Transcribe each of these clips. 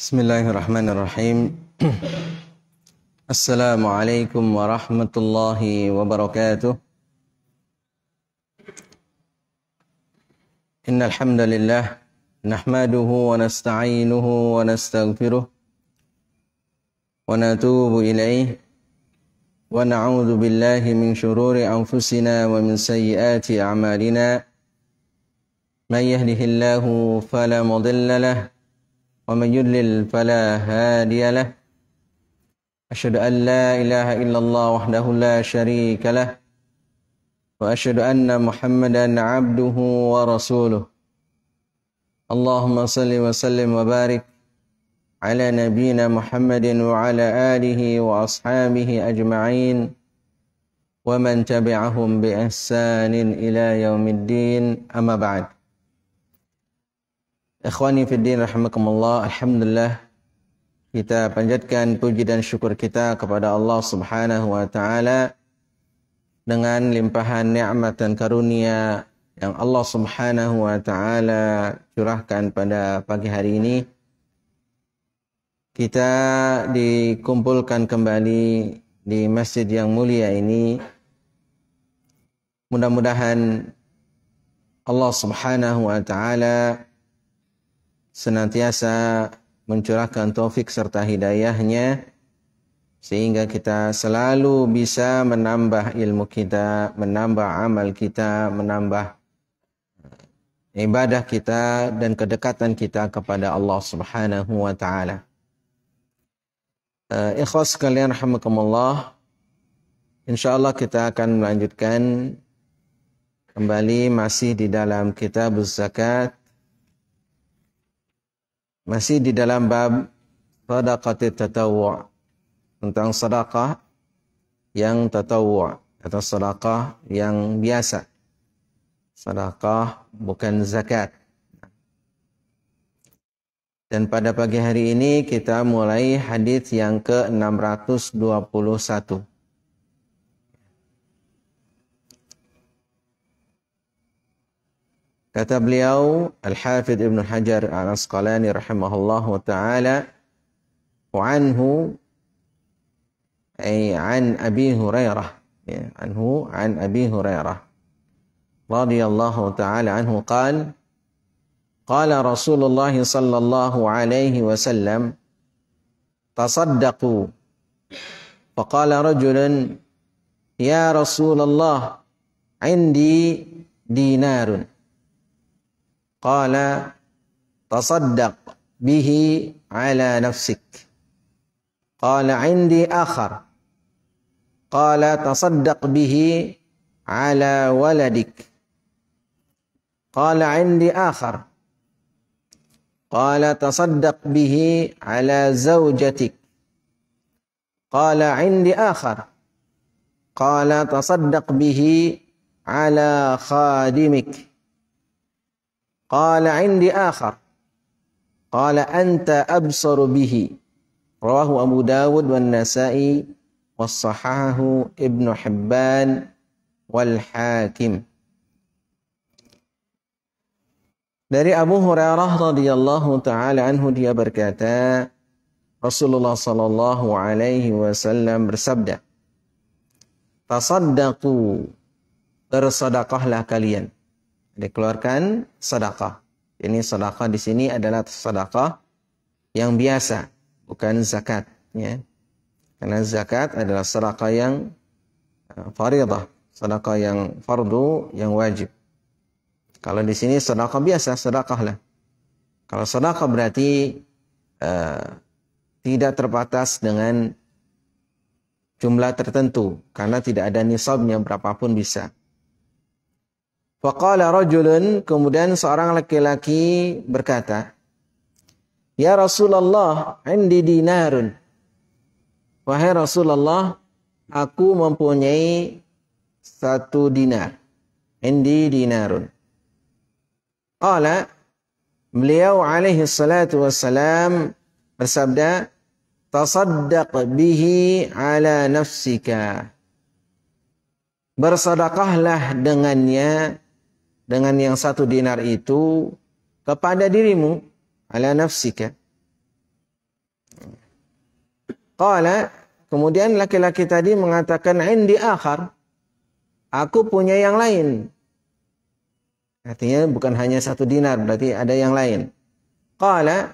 Bismillahirrahmanirrahim. Assalamualaikum warahmatullahi wabarakatuh. Innal hamdalillah nahmaduhu wa nasta'inuhu wa nastaghfiruh wa natubu ilayhi wa na'udzu billahi min shururi anfusina wa min sayyiati a'malina. May yahdihillahu fala mudilla lahu ومن يضلل فلا هادي له أشهد أن لا إله إلا الله وحده لا شريك له وأشهد أن محمدا عبده ورسوله اللهم صل وسلم وبارك على نبينا محمد وعلى آله وأصحابه أجمعين ومن تبعهم بإحسان إلى يوم الدين أما بعد. Ikhwani fiddin rahimakumullah, alhamdulillah kita panjatkan puji dan syukur kita kepada Allah Subhanahu wa taala dengan limpahan nikmat dan karunia yang Allah Subhanahu wa taala curahkan pada pagi hari ini. Kita dikumpulkan kembali di masjid yang mulia ini. Mudah-mudahan Allah Subhanahu wa taala senantiasa mencurahkan taufik serta hidayahnya sehingga kita selalu bisa menambah ilmu kita, menambah amal kita, menambah ibadah kita dan kedekatan kita kepada Allah Subhanahu wa taala. Ikhwas sekalian rahimakumullah, insyaallah kita akan melanjutkan kembali masih di dalam kitab zakat. Masih di dalam bab sadaqatit tatawwu', tentang sedekah yang tatawwu' atau sedekah yang biasa. Sedekah bukan zakat. Dan pada pagi hari ini kita mulai hadis yang ke-621. Kata beliau Al-Hafidh Ibn Hajar Al-Asqalani rahimahullahu ta'ala, wa anhu ay an Abi Hurairah, ya, anhu an Abi Hurairah radhiyallahu ta'ala anhu qala qala Rasulullah sallallahu alaihi wasallam tasaddaqu faqala rajulun ya Rasulullah indi dinarun qala tasaddaq bihi ala nafsik qala indi akhar qala tasaddaq bihi ala waladik qala indi akhar qala tasaddaq bihi ala zawjatik qala indi akhar qala tasaddaq bihi ala khadimik qala indi akhar qala anta absaru bihi rawahu Abu Dawud wan Nasa'i was sahahahu Ibnu Hibban wal Hakim. Dari Abu Hurairah radhiyallahu taala anhu dia berkata, Rasulullah sallallahu alaihi wasallam bersabda, tasaddaqu, bersedekahlah kalian. Dikeluarkan sedekah. Ini sedekah di sini adalah sedekah yang biasa, bukan zakat, ya. Karena zakat adalah sedekah yang fardhah, sedekah yang fardu, yang wajib. Kalau di sini sedekah biasa, sedekahlah. Kalau sedekah berarti tidak terbatas dengan jumlah tertentu, karena tidak ada nisabnya, berapapun bisa. Faqala rajulun, kemudian seorang laki-laki berkata, ya Rasulullah, indi dinarun. Wahai Rasulullah, aku mempunyai 1 dinar. Indi dinarun. Qala, beliau alaihi salatu wassalam bersabda, tasaddaq bihi ala nafsika. Bersedekahlah dengannya, dengan yang 1 dinar itu kepada dirimu, ala nafsika. Qala, kemudian laki-laki tadi mengatakan, indi akhar, aku punya yang lain. Artinya bukan hanya 1 dinar, berarti ada yang lain. Qala,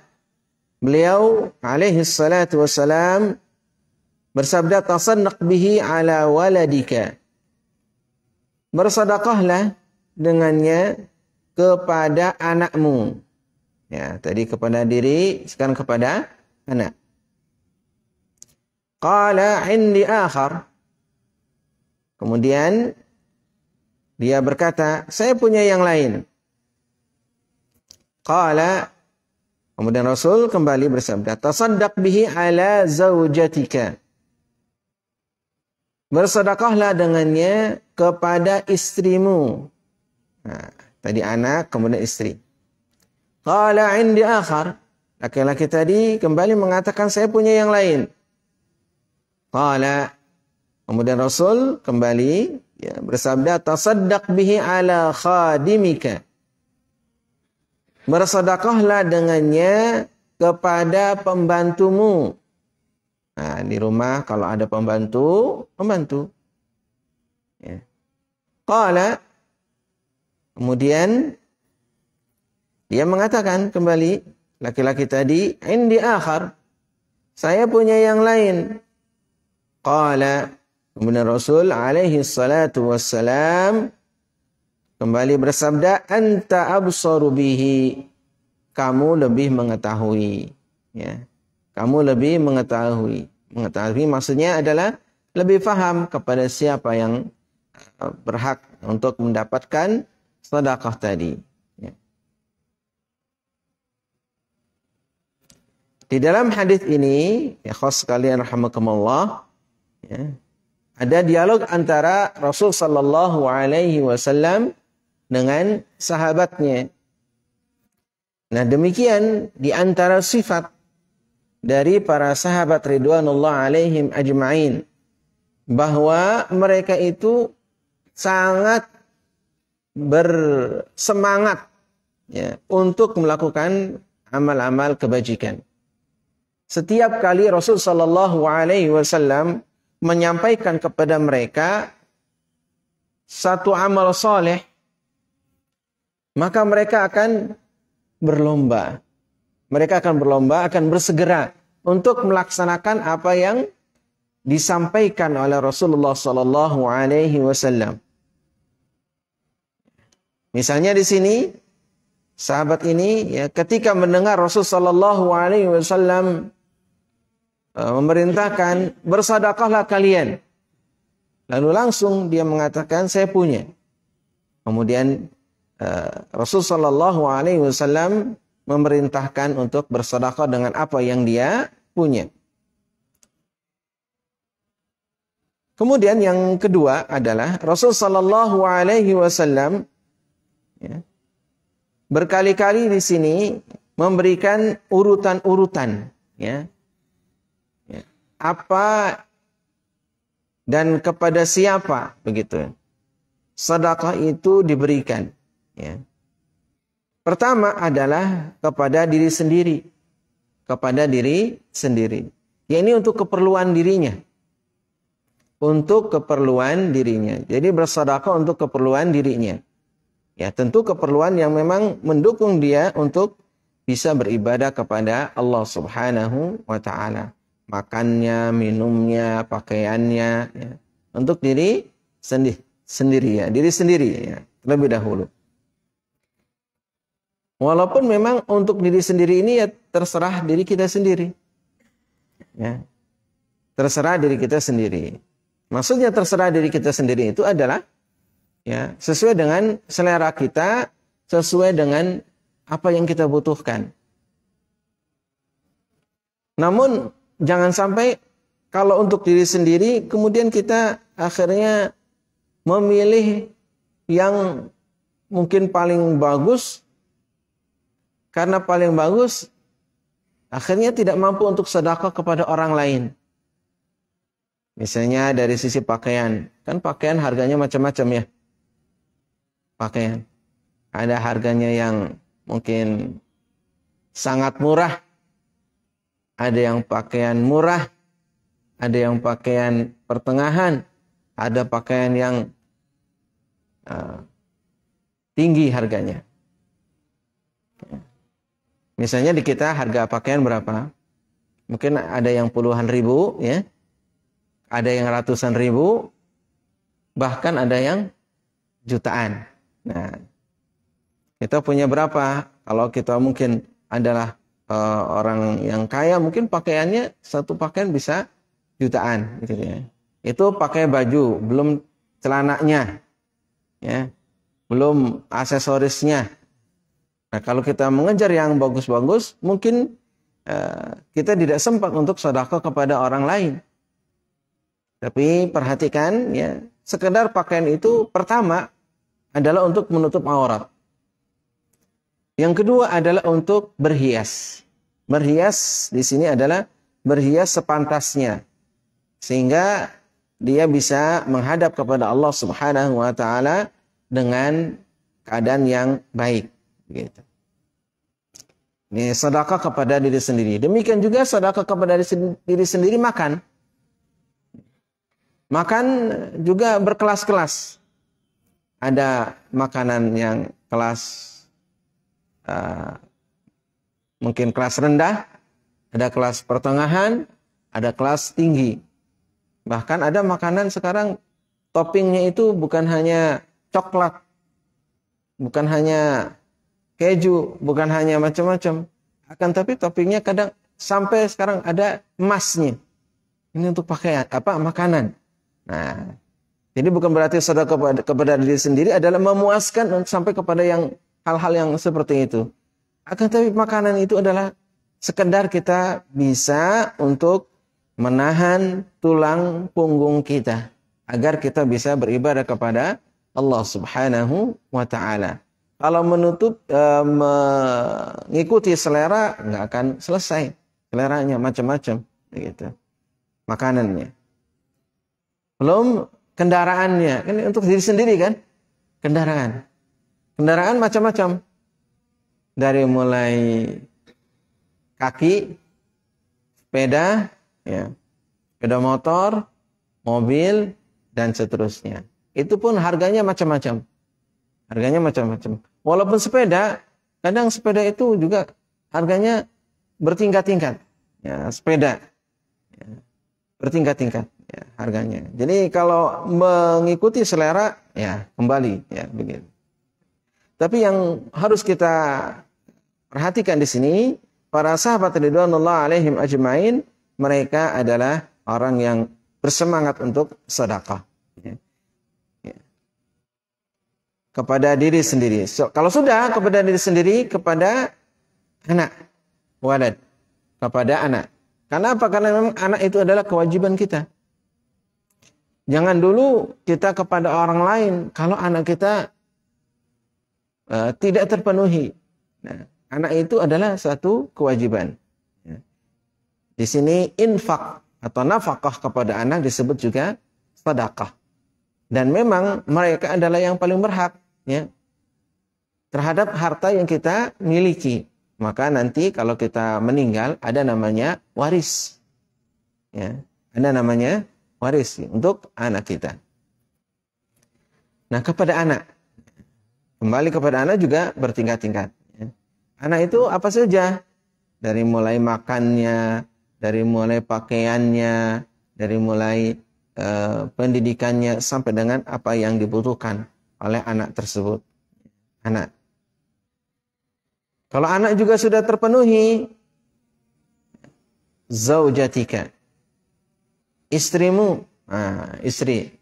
beliau alaihi salatu wassalam bersabda, tasaddaq bihi ala waladika. Bersedekahlah dengannya kepada anakmu. Ya, tadi kepada diri, sekarang kepada anak. Qala indi akhar. Kemudian dia berkata, saya punya yang lain. Qala, kemudian Rasul kembali bersabda, tasaddaq bihi ala zaujatika. Bersedekahlah dengannya kepada istrimu. Nah, tadi anak, kemudian istri. Qala indi akhar. Laki-laki tadi kembali mengatakan, saya punya yang lain. Qala, kemudian Rasul kembali bersabda, tasaddaq bihi ala khadimika. Bersedekahlah dengannya kepada pembantumu. Nah, di rumah kalau ada pembantu. Ya. Qala, kemudian dia mengatakan kembali, laki-laki tadi, indi akhar, saya punya yang lain. Qala, kemudian Rasul alaihi salatu wassalam kembali bersabda, anta absaru bihi, kamu lebih mengetahui. Ya. Kamu lebih mengetahui. Mengetahui maksudnya adalah lebih paham kepada siapa yang berhak untuk mendapatkan sedekah tadi. Ya. Di dalam hadis ini, ya khos sekalian rahimakumullah, ya, ada dialog antara Rasul sallallahu alaihi wasallam dengan sahabatnya. Nah, demikian di antara sifat dari para sahabat ridwanullah alaihim ajma'in, bahwa mereka itu sangat bersemangat ya, untuk melakukan amal-amal kebajikan. Setiap kali Rasul sallallahu alaihi wasallam menyampaikan kepada mereka satu amal soleh, maka mereka akan berlomba. Mereka akan berlomba, akan bersegera untuk melaksanakan apa yang disampaikan oleh Rasulullah sallallahu alaihi wasallam. Misalnya di sini sahabat ini ya, ketika mendengar Rasul sallallahu alaihi wasallam memerintahkan bersedekahlah kalian, lalu langsung dia mengatakan saya punya. Kemudian Rasul sallallahu alaihi wasallam memerintahkan untuk bersedekah dengan apa yang dia punya. Kemudian yang kedua adalah Rasul sallallahu alaihi wasallam ya, berkali-kali di sini memberikan urutan-urutan ya. Ya. Apa dan kepada siapa begitu sedekah itu diberikan ya. Pertama adalah kepada diri sendiri. Kepada diri sendiri. Ya, ini untuk keperluan dirinya. Untuk keperluan dirinya. Jadi bersedekah untuk keperluan dirinya. Ya, tentu keperluan yang memang mendukung dia untuk bisa beribadah kepada Allah Subhanahu wa taala. Makannya, minumnya, pakaiannya ya. Untuk diri sendiri ya, diri sendiri ya, terlebih dahulu. Walaupun memang untuk diri sendiri ini ya terserah diri kita sendiri. Ya. Terserah diri kita sendiri. Maksudnya terserah diri kita sendiri itu adalah ya sesuai dengan selera kita, sesuai dengan apa yang kita butuhkan. Namun jangan sampai kalau untuk diri sendiri kemudian kita akhirnya memilih yang mungkin paling bagus. Karena paling bagus, akhirnya tidak mampu untuk sedekah kepada orang lain. Misalnya dari sisi pakaian. Kan pakaian harganya macam-macam ya. Pakaian. Ada harganya yang mungkin sangat murah. Ada yang pakaian murah. ada yang pakaian pertengahan, ada pakaian yang tinggi harganya. Misalnya di kita harga pakaian berapa? Mungkin ada yang puluhan ribu, ya, ada yang ratusan ribu, bahkan ada yang jutaan. Nah, kita punya berapa? Kalau kita mungkin adalah orang yang kaya, mungkin pakaiannya satu pakaian bisa jutaan, gitu ya. Itu pakai baju, belum celananya, ya, belum aksesorisnya. Nah, kalau kita mengejar yang bagus-bagus, mungkin kita tidak sempat untuk sedekah kepada orang lain. Tapi perhatikan, ya, sekedar pakaian itu pertama adalah untuk menutup aurat. Yang kedua adalah untuk berhias. Berhias di sini adalah berhias sepantasnya, sehingga dia bisa menghadap kepada Allah Subhanahu wa taala dengan keadaan yang baik, gitu. Ini sedekah kepada diri sendiri. Demikian juga sedekah kepada diri sendiri makan. Makan juga berkelas-kelas. Ada makanan yang kelas mungkin kelas rendah, ada kelas pertengahan, ada kelas tinggi. Bahkan ada makanan sekarang toppingnya itu bukan hanya coklat, bukan hanya keju, bukan hanya macam-macam. Akan tapi toppingnya kadang sampai sekarang ada emasnya. Ini untuk pakaian, makanan. Nah, jadi bukan berarti sedekah kepada diri sendiri adalah memuaskan sampai kepada yang hal-hal yang seperti itu. Akan tapi makanan itu adalah sekedar kita bisa untuk menahan tulang punggung kita agar kita bisa beribadah kepada Allah Subhanahu wa taala. Kalau mengikuti selera, nggak akan selesai. Seleranya macam-macam, gitu. Makanannya. Belum kendaraannya. Ini untuk diri sendiri kan? Kendaraan. Kendaraan macam-macam. Dari mulai kaki, sepeda, ya, sepeda motor, mobil, dan seterusnya. Itu pun harganya macam-macam. Harganya macam-macam. Walaupun sepeda, kadang sepeda itu juga harganya bertingkat-tingkat. Ya, sepeda. Ya, bertingkat-tingkat, ya, harganya. Jadi kalau mengikuti selera, ya kembali, ya begitu. Tapi yang harus kita perhatikan di sini, para sahabat ridwanullah alaihim ajmain, mereka adalah orang yang bersemangat untuk sedekah. Ya. Kepada diri sendiri. Kalau sudah kepada diri sendiri, kepada anak, walad, kepada anak. Karena apa? Karena memang anak itu adalah kewajiban kita. Jangan dulu kita kepada orang lain kalau anak kita tidak terpenuhi. Nah, anak itu adalah satu kewajiban. Ya. Di sini infak atau nafkah kepada anak disebut juga sedekah. Dan memang mereka adalah yang paling berhak, ya, terhadap harta yang kita miliki. Maka nanti kalau kita meninggal ada namanya waris, ya, ada namanya waris untuk anak kita. Nah, kepada anak, kembali kepada anak juga bertingkat-tingkat, ya. Anak itu apa saja, dari mulai makannya, dari mulai pakaiannya, dari mulai pendidikannya, sampai dengan apa yang dibutuhkan oleh anak tersebut. Anak. Kalau anak juga sudah terpenuhi, zaujatika, istrimu, istri.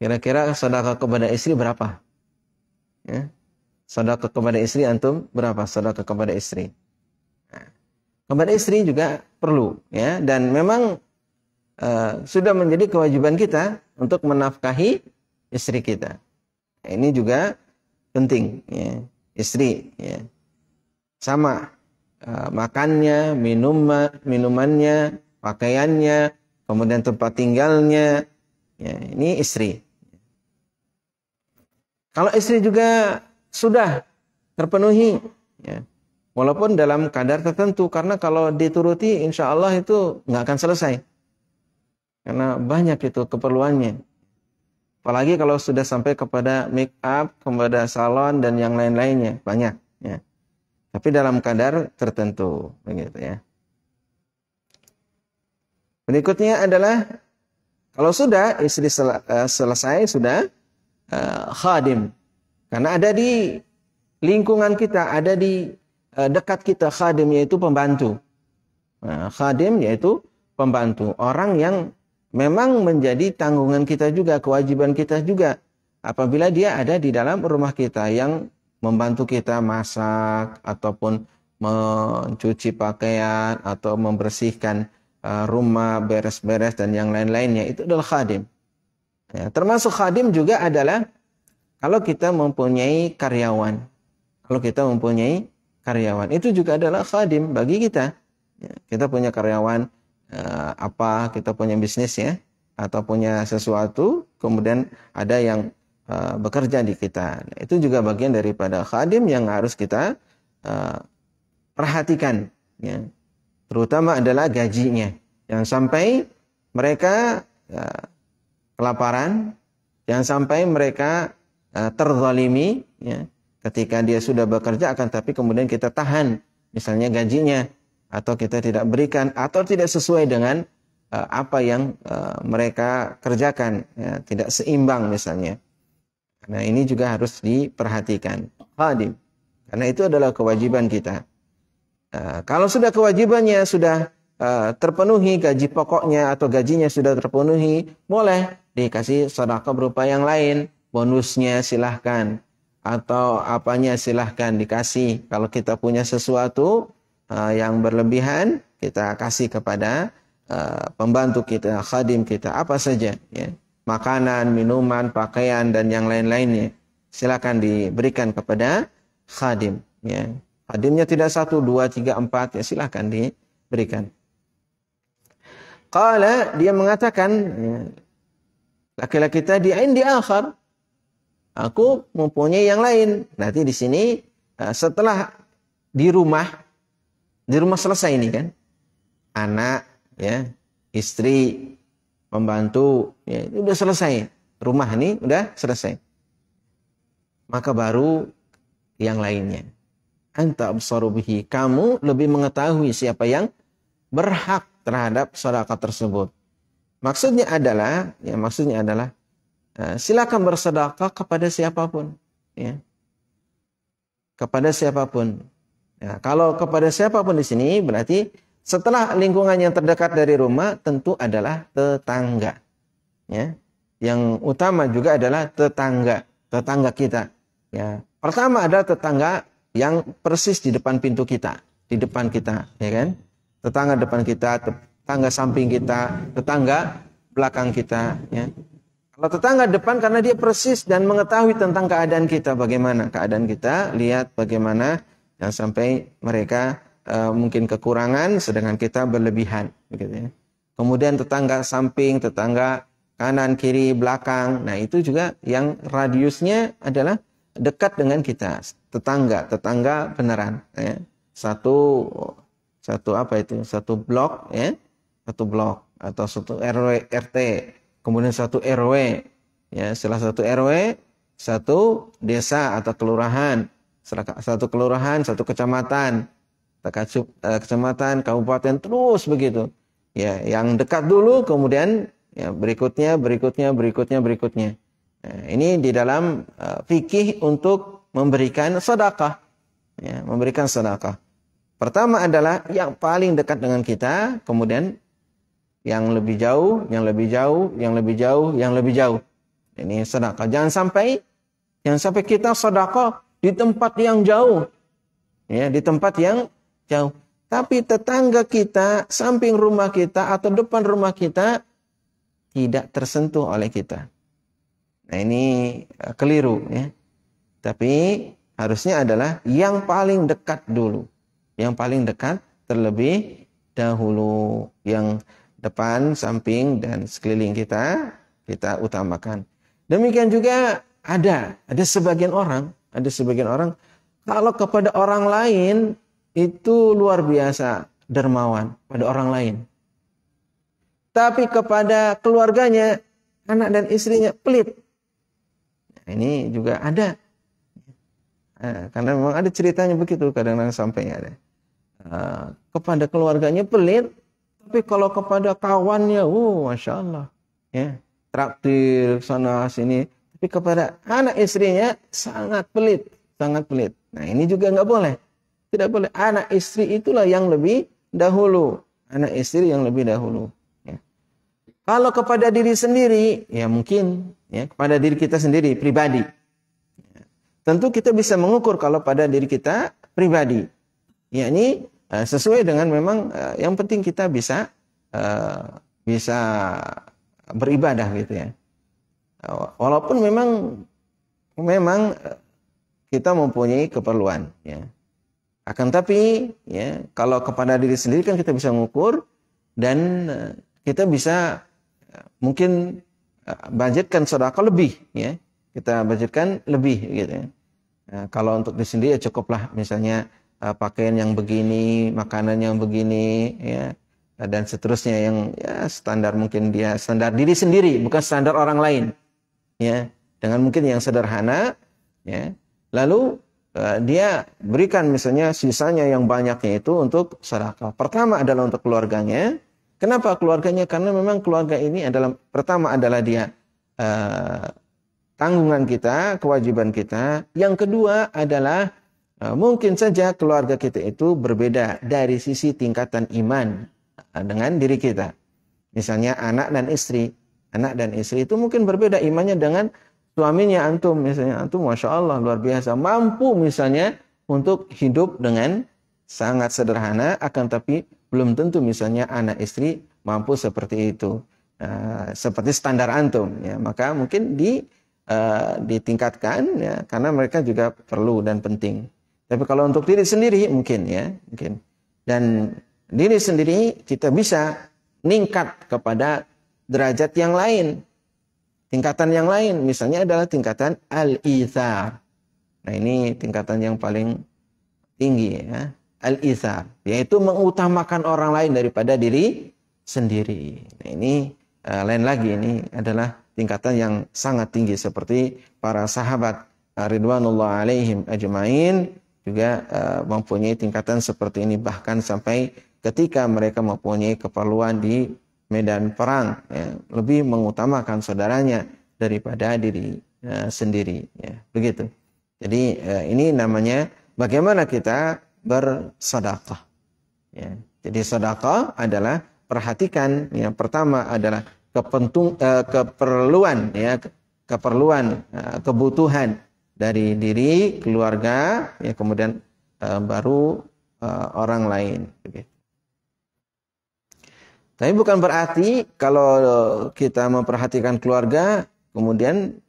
Kira-kira sedekah kepada istri berapa? Ya. Sedekah kepada istri antum berapa? Sedekah kepada istri. Nah, kepada istri juga perlu, ya, dan memang sudah menjadi kewajiban kita untuk menafkahi istri kita. Ini juga penting, ya. Istri, ya. Sama makannya, minumannya, pakaiannya, kemudian tempat tinggalnya, ya, ini istri. Kalau istri juga sudah terpenuhi, ya, walaupun dalam kadar tertentu, karena kalau dituruti insya Allah itu nggak akan selesai. Karena banyak itu keperluannya. Apalagi kalau sudah sampai kepada make up, kepada salon dan yang lain-lainnya, banyak ya. Tapi dalam kadar tertentu begitu ya. Berikutnya adalah kalau sudah istri selesai sudah khadim. Karena ada di lingkungan kita, ada di dekat kita khadim, yaitu pembantu. Nah, khadim yaitu pembantu, orang yang memang menjadi tanggungan kita juga, kewajiban kita juga. Apabila dia ada di dalam rumah kita yang membantu kita masak ataupun mencuci pakaian atau membersihkan rumah, beres-beres dan yang lain-lainnya, itu adalah khadim. Ya, termasuk khadim juga adalah kalau kita mempunyai karyawan. Kalau kita mempunyai karyawan, itu juga adalah khadim bagi kita. Ya, kita punya karyawan kita punya bisnis ya, atau punya sesuatu, kemudian ada yang bekerja di kita. Nah, itu juga bagian daripada khadim yang harus kita perhatikan. Ya. Terutama adalah gajinya. Jangan sampai mereka kelaparan, jangan sampai mereka terzalimi ya, ketika dia sudah bekerja, akan tapi kemudian kita tahan misalnya gajinya, atau kita tidak berikan, atau tidak sesuai dengan apa yang mereka kerjakan, ya, tidak seimbang misalnya. Nah, ini juga harus diperhatikan. Khadim. Karena itu adalah kewajiban kita. Kalau sudah kewajibannya sudah terpenuhi, gaji pokoknya atau gajinya sudah terpenuhi, boleh dikasih sedekah berupa yang lain. Bonusnya silahkan, atau apanya silahkan dikasih. Kalau kita punya sesuatu yang berlebihan, kita kasih kepada pembantu kita, khadim kita, apa saja ya. Makanan, minuman, pakaian dan yang lain-lainnya silakan diberikan kepada khadim ya. Khadimnya tidak 1, 2, 3, 4 ya, silakan diberikan. Qala, dia mengatakan ya, laki-laki tadi indi akhar, aku mempunyai yang lain. Nanti di sini setelah di rumah selesai ini kan, anak ya, istri, pembantu ya, itu udah selesai, rumah ini udah selesai, maka baru yang lainnya. Anta absaru bihi, kamu lebih mengetahui siapa yang berhak terhadap sedekah tersebut. Maksudnya adalah silakan bersedekah kepada siapapun ya. Kepada siapapun. Ya, kalau kepada siapapun di sini berarti setelah lingkungan yang terdekat dari rumah tentu adalah tetangga. Ya. Yang utama juga adalah tetangga kita. Ya. Pertama adalah tetangga yang persis di depan pintu kita, di depan kita, ya kan? Tetangga depan kita, tetangga samping kita, tetangga belakang kita, ya. Kalau tetangga depan karena dia persis dan mengetahui tentang keadaan kita, bagaimana keadaan kita, lihat bagaimana, yang sampai mereka mungkin kekurangan sedangkan kita berlebihan, begitu ya. Kemudian tetangga samping, tetangga kanan, kiri, belakang, nah itu juga yang radiusnya adalah dekat dengan kita, tetangga beneran ya. Satu blok ya, satu blok atau satu RW RT, kemudian satu RW ya, setelah satu RW satu desa atau kelurahan, satu kelurahan, satu kecamatan, kecamatan, kabupaten, terus begitu ya, yang dekat dulu, kemudian ya berikutnya. Nah, ini di dalam fikih untuk memberikan sedekah. Ya, memberikan sedekah. Pertama adalah yang paling dekat dengan kita, kemudian yang lebih jauh, yang lebih jauh. Ini sedekah. Jangan sampai kita sedekah di tempat yang jauh. Ya, di tempat yang jauh. Tapi tetangga kita, samping rumah kita atau depan rumah kita tidak tersentuh oleh kita. Nah, ini keliru ya. Tapi harusnya adalah yang paling dekat dulu. Yang paling dekat terlebih dahulu. Yang depan, samping dan sekeliling kita utamakan. Demikian juga ada sebagian orang kalau kepada orang lain itu luar biasa dermawan pada orang lain. tapi kepada keluarganya, anak dan istrinya pelit. Nah, ini juga ada. Karena memang ada ceritanya begitu, kadang-kadang sampai ada. Kepada keluarganya pelit, tapi kalau kepada kawannya, Masya Allah. Ya, traktir sana sini. Tapi kepada anak istrinya sangat pelit, sangat pelit. Nah, ini juga nggak boleh. Tidak boleh. Anak istri itulah yang lebih dahulu. Anak istri yang lebih dahulu. Ya. Kalau kepada diri sendiri, ya mungkin ya kepada diri kita sendiri, pribadi. Ya. Tentu kita bisa mengukur kalau pada diri kita pribadi. Yakni sesuai dengan memang yang penting kita bisa beribadah gitu ya. Walaupun memang kita mempunyai keperluan ya. Akan tapi ya kalau kepada diri sendiri kan kita bisa mengukur dan kita bisa mungkin budgetkan sedekah lebih ya. Kita budgetkan lebih gitu ya. Kalau untuk diri sendiri ya cukuplah misalnya pakaian yang begini, makanan yang begini ya. Dan seterusnya yang ya standar mungkin dia standar diri sendiri bukan standar orang lain ya. Dengan mungkin yang sederhana ya. Lalu dia berikan misalnya sisanya yang banyaknya itu untuk sedekah. Pertama adalah untuk keluarganya. Kenapa keluarganya? Karena memang keluarga ini adalah pertama adalah dia tanggungan kita, kewajiban kita. Yang kedua adalah mungkin saja keluarga kita itu berbeda dari sisi tingkatan iman dengan diri kita. Misalnya anak dan istri. Anak dan istri itu mungkin berbeda imannya dengan suaminya antum. Misalnya antum Masya Allah luar biasa. Mampu misalnya untuk hidup dengan sangat sederhana. Akan tapi belum tentu misalnya anak istri mampu seperti itu. Seperti standar antum. Ya. Maka mungkin ditingkatkan ya, karena mereka juga perlu dan penting. Tapi kalau untuk diri sendiri mungkin ya. Mungkin. Dan diri sendiri kita bisa meningkat kepada derajat yang lain. Tingkatan yang lain misalnya adalah tingkatan al-itsar. Nah ini tingkatan yang paling tinggi ya. Al-itsar. Yaitu mengutamakan orang lain daripada diri sendiri. Nah ini lain lagi. Ini adalah tingkatan yang sangat tinggi. Seperti para sahabat ridwanullah alaihim ajma'in. Juga mempunyai tingkatan seperti ini. Bahkan sampai ketika mereka mempunyai keperluan di medan perang ya, lebih mengutamakan saudaranya daripada diri sendiri ya, begitu. Jadi ini namanya bagaimana kita bersedekah ya. Jadi sedekah adalah perhatikan yang pertama adalah keperluan ya, kebutuhan dari diri, keluarga ya, kemudian baru orang lain begitu. Tapi bukan berarti kalau kita memperhatikan keluarga, kemudian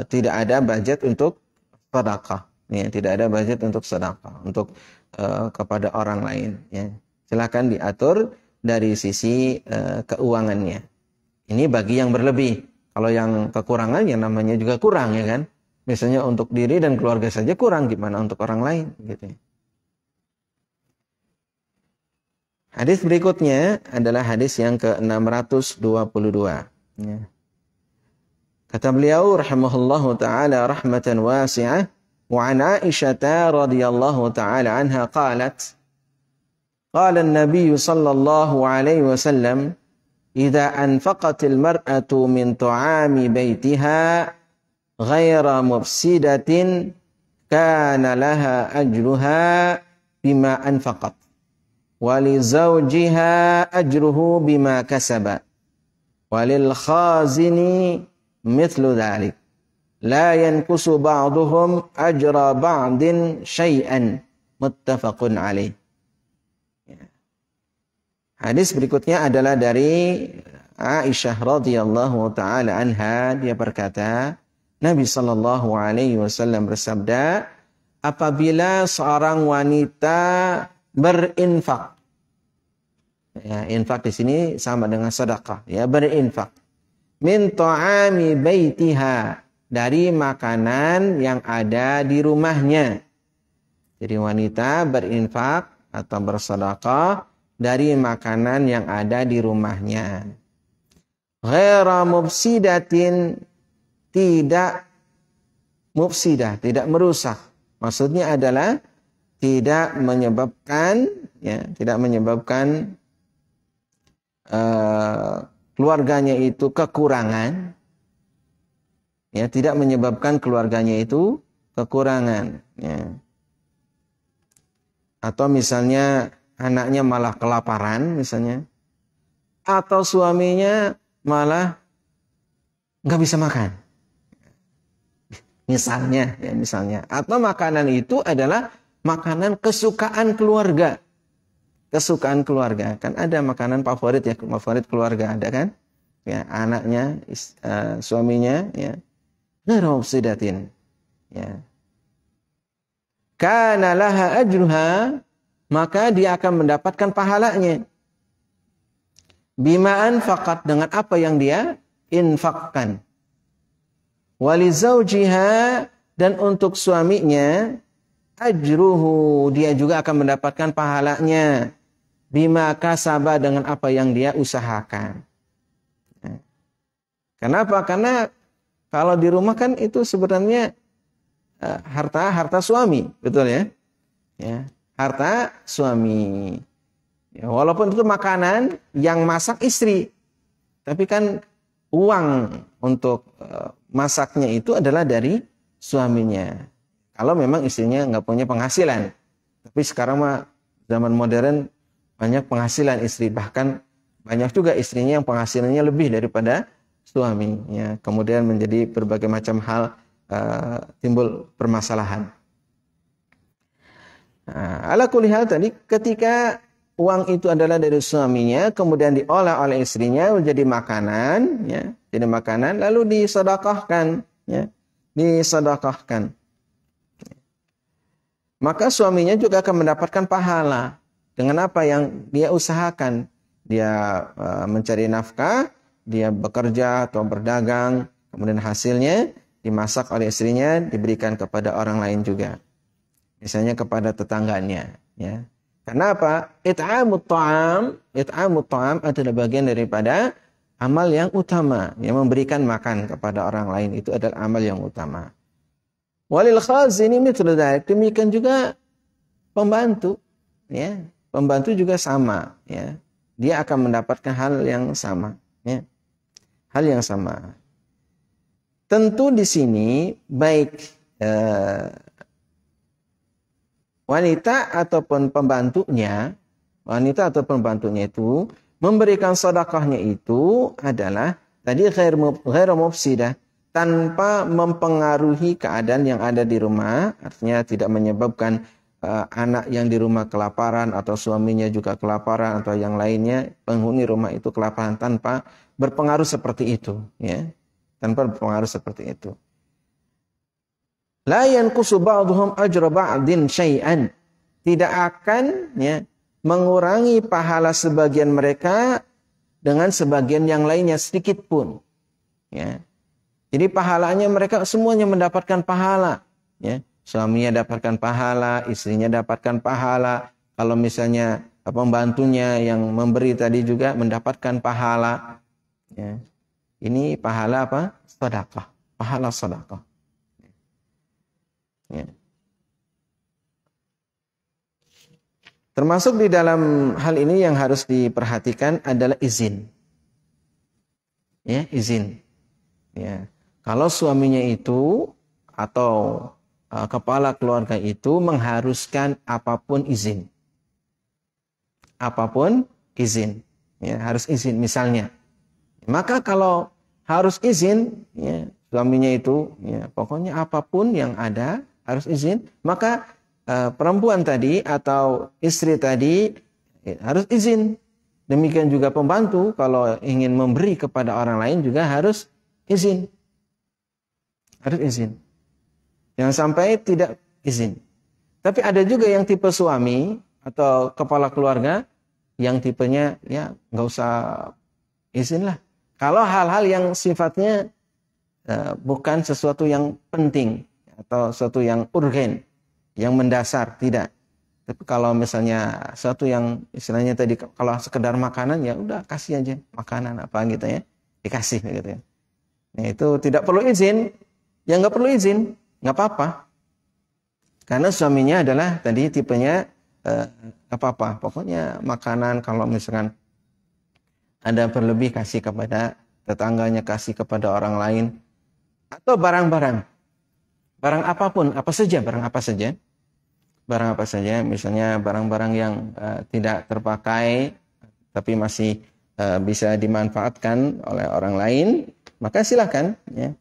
tidak ada budget untuk sedekah. Ya, tidak ada budget untuk sedekah, untuk kepada orang lain. Ya. Silakan diatur dari sisi keuangannya. Ini bagi yang berlebih. Kalau yang kekurangan, yang namanya juga kurang, ya kan? Misalnya untuk diri dan keluarga saja kurang, gimana untuk orang lain? Gitu. Hadis berikutnya adalah hadis yang ke-622. Ya. Kata beliau rahimahullahu taala rahmatan wasi'ah wa an Aisyah radhiyallahu taala anha qalat qala an-nabiy sallallahu alaihi wasallam idza anfaqat al-mar'atu min ta'ami baitiha ghaira mufsidatin kana laha ajruha bima anfaqat walizawjiha ajruhu bima kasaba walil khazini mithlu dhalik la yankusu ba'duhum ajra ba'din syai'an muttafaqun alaih. Hadis berikutnya adalah dari Aisyah radhiyallahu taala anha. Dia berkata Nabi sallallahu alaihi wasallam bersabda, apabila seorang wanita berinfak. Ya, infak di sini sama dengan sedekah, ya, berinfak. Min ta'ami baitiha, dari makanan yang ada di rumahnya. Jadi wanita berinfak atau bersedekah dari makanan yang ada di rumahnya. Ghaira mufsidatin, tidak mufsidah, tidak merusak. Maksudnya adalah tidak menyebabkan, ya, tidak menyebabkan keluarganya itu kekurangan, ya, tidak menyebabkan keluarganya itu kekurangan, ya. Atau misalnya anaknya malah kelaparan misalnya, atau suaminya malah nggak bisa makan, misalnya, ya, misalnya. Atau makanan itu adalah makanan kesukaan keluarga. Kesukaan keluarga. Kan ada makanan favorit, ya, favorit keluarga ada kan? Ya, anaknya, suaminya, ya. Ghairu mufsidatin. Ya. Kana laha ajruha, maka dia akan mendapatkan pahalanya. Bima anfaqat, dengan apa yang dia infakkan. Walizaujiha, dan untuk suaminya ajruhu, dia juga akan mendapatkan pahalanya. Bima kasaba, dengan apa yang dia usahakan. Kenapa? Karena kalau di rumah kan itu sebenarnya harta suami, betul ya? Ya, harta suami. Ya, walaupun itu makanan yang masak istri, tapi kan uang untuk masaknya itu adalah dari suaminya. Kalau memang istrinya nggak punya penghasilan. Tapi sekarang mah zaman modern banyak penghasilan istri. Bahkan banyak juga istrinya yang penghasilannya lebih daripada suaminya. Kemudian menjadi berbagai macam hal timbul permasalahan. Ala kulli hal tadi, ketika uang itu adalah dari suaminya, kemudian diolah oleh istrinya menjadi makanan, ya, jadi makanan, lalu disedekahkan, ya, disedekahkan. Maka suaminya juga akan mendapatkan pahala dengan apa yang dia usahakan. Dia mencari nafkah, dia bekerja atau berdagang, kemudian hasilnya dimasak oleh istrinya, diberikan kepada orang lain juga. Misalnya kepada tetangganya, ya. Karena apa? It'amut ta'am adalah bagian daripada amal yang utama. Yang memberikan makan kepada orang lain itu adalah amal yang utama. Walil khazini mithlu dzalik, demikian juga pembantu, ya. Pembantu juga sama, ya. Dia akan mendapatkan hal yang sama, ya. Hal yang sama. Tentu di sini baik wanita ataupun pembantunya itu memberikan sedekahnya itu adalah tadi ghairu mufsidah, tanpa mempengaruhi keadaan yang ada di rumah, artinya tidak menyebabkan anak yang di rumah kelaparan atau suaminya juga kelaparan atau yang lainnya penghuni rumah itu kelaparan, tanpa berpengaruh seperti itu, ya. Tanpa berpengaruh seperti itu. La yanqusu ba'dhum ajra ba'din syai'an. Tidak akan, ya, mengurangi pahala sebagian mereka dengan sebagian yang lainnya sedikit pun, ya. Jadi pahalanya mereka semuanya mendapatkan pahala, ya. Suaminya dapatkan pahala, istrinya dapatkan pahala. Kalau misalnya pembantunya yang memberi tadi juga mendapatkan pahala, ya. Ini pahala apa? Sedekah. Pahala sedekah. Ya. Termasuk di dalam hal ini yang harus diperhatikan adalah izin. Ya, izin. Ya. Kalau suaminya itu atau kepala keluarga itu mengharuskan apapun izin. Apapun izin. Ya, harus izin misalnya. Maka kalau harus izin, ya, suaminya itu, ya, pokoknya apapun yang ada harus izin, maka perempuan tadi atau istri tadi, ya, harus izin. Demikian juga pembantu kalau ingin memberi kepada orang lain juga harus izin. Harus izin. Jangan sampai tidak izin. Tapi ada juga yang tipe suami atau kepala keluarga yang tipenya, ya, nggak usah izin lah. Kalau hal-hal yang sifatnya bukan sesuatu yang penting atau sesuatu yang urgen, yang mendasar, tidak. Tapi kalau misalnya satu yang istilahnya tadi kalau sekedar makanan ya udah kasih aja makanan apa gitu ya, dikasih gitu ya. Nah, itu tidak perlu izin, ya nggak perlu izin, nggak apa-apa. Karena suaminya adalah tadi tipenya nggak apa-apa. Pokoknya makanan kalau misalkan ada berlebih kasih kepada tetangganya, kasih kepada orang lain, atau barang-barang, barang apapun, barang apa saja. Barang apa saja, misalnya barang-barang yang tidak terpakai tapi masih bisa dimanfaatkan oleh orang lain, maka silakan ya.